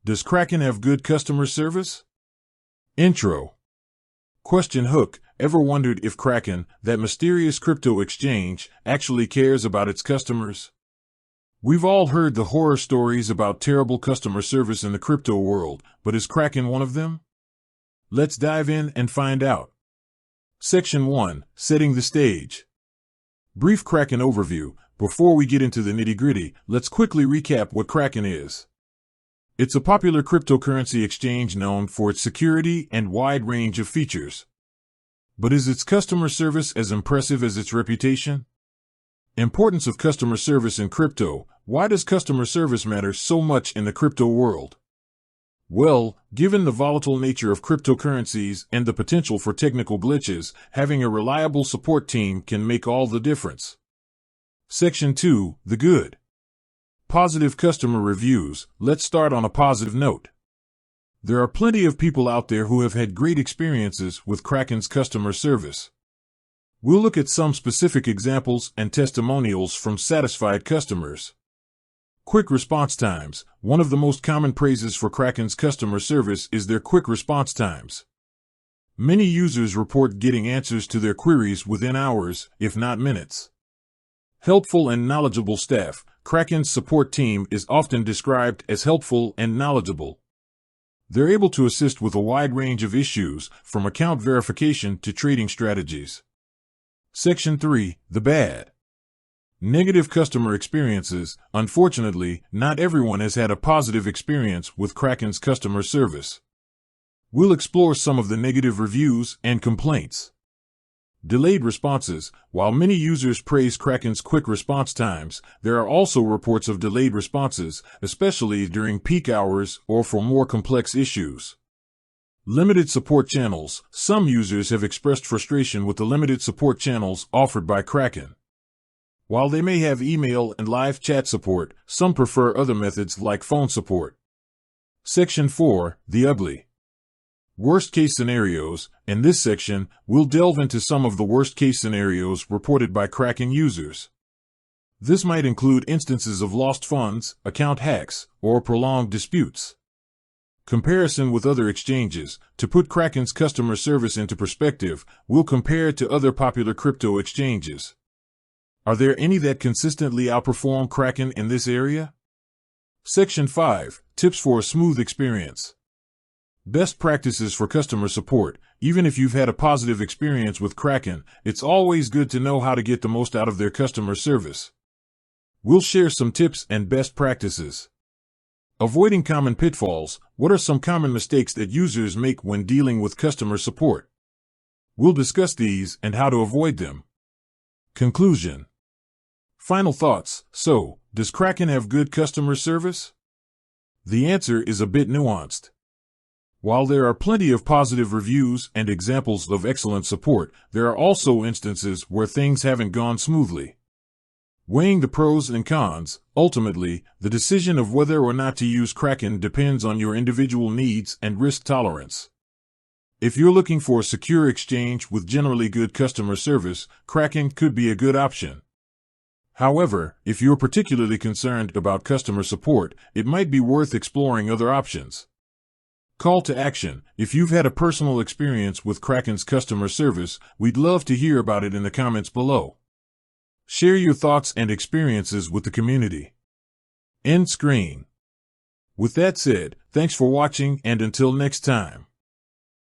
Does Kraken have good customer service? Intro. Question hook. Ever wondered if Kraken, that mysterious crypto exchange, actually cares about its customers? We've all heard the horror stories about terrible customer service in the crypto world, but is Kraken one of them? Let's dive in and find out. Section 1. Setting the stage. Brief Kraken overview. Before we get into the nitty-gritty, let's quickly recap what Kraken is. It's a popular cryptocurrency exchange known for its security and wide range of features. But is its customer service as impressive as its reputation? Importance of customer service in crypto. Why does customer service matter so much in the crypto world? Well, given the volatile nature of cryptocurrencies and the potential for technical glitches, having a reliable support team can make all the difference. Section 2. The good. Positive customer reviews. Let's start on a positive note. There are plenty of people out there who have had great experiences with Kraken's customer service. We'll look at some specific examples and testimonials from satisfied customers. Quick response times. One of the most common praises for Kraken's customer service is their quick response times. Many users report getting answers to their queries within hours, if not minutes. Helpful and knowledgeable staff. Kraken's support team is often described as helpful and knowledgeable. They're able to assist with a wide range of issues, from account verification to trading strategies. Section 3. The bad. Negative customer experiences. Unfortunately, not everyone has had a positive experience with Kraken's customer service. We'll explore some of the negative reviews and complaints. Delayed responses. While many users praise Kraken's quick response times, there are also reports of delayed responses, especially during peak hours or for more complex issues. Limited support channels. Some users have expressed frustration with the limited support channels offered by Kraken. While they may have email and live chat support, some prefer other methods like phone support. Section 4. The ugly. Worst-case scenarios. In this section, we'll delve into some of the worst-case scenarios reported by Kraken users. This might include instances of lost funds, account hacks, or prolonged disputes. Comparison with other exchanges. To put Kraken's customer service into perspective, we'll compare it to other popular crypto exchanges. Are there any that consistently outperform Kraken in this area? Section 5. Tips for a smooth experience. Best practices for customer support. Even if you've had a positive experience with Kraken, it's always good to know how to get the most out of their customer service. We'll share some tips and best practices. Avoiding common pitfalls. What are some common mistakes that users make when dealing with customer support? We'll discuss these and how to avoid them. Conclusion. Final thoughts. So, does Kraken have good customer service? The answer is a bit nuanced. While there are plenty of positive reviews and examples of excellent support, there are also instances where things haven't gone smoothly. Weighing the pros and cons, ultimately, the decision of whether or not to use Kraken depends on your individual needs and risk tolerance. If you're looking for a secure exchange with generally good customer service, Kraken could be a good option. However, if you're particularly concerned about customer support, it might be worth exploring other options. Call to action. If you've had a personal experience with Kraken's customer service, we'd love to hear about it in the comments below. Share your thoughts and experiences with the community. End screen. With that said, thanks for watching and until next time.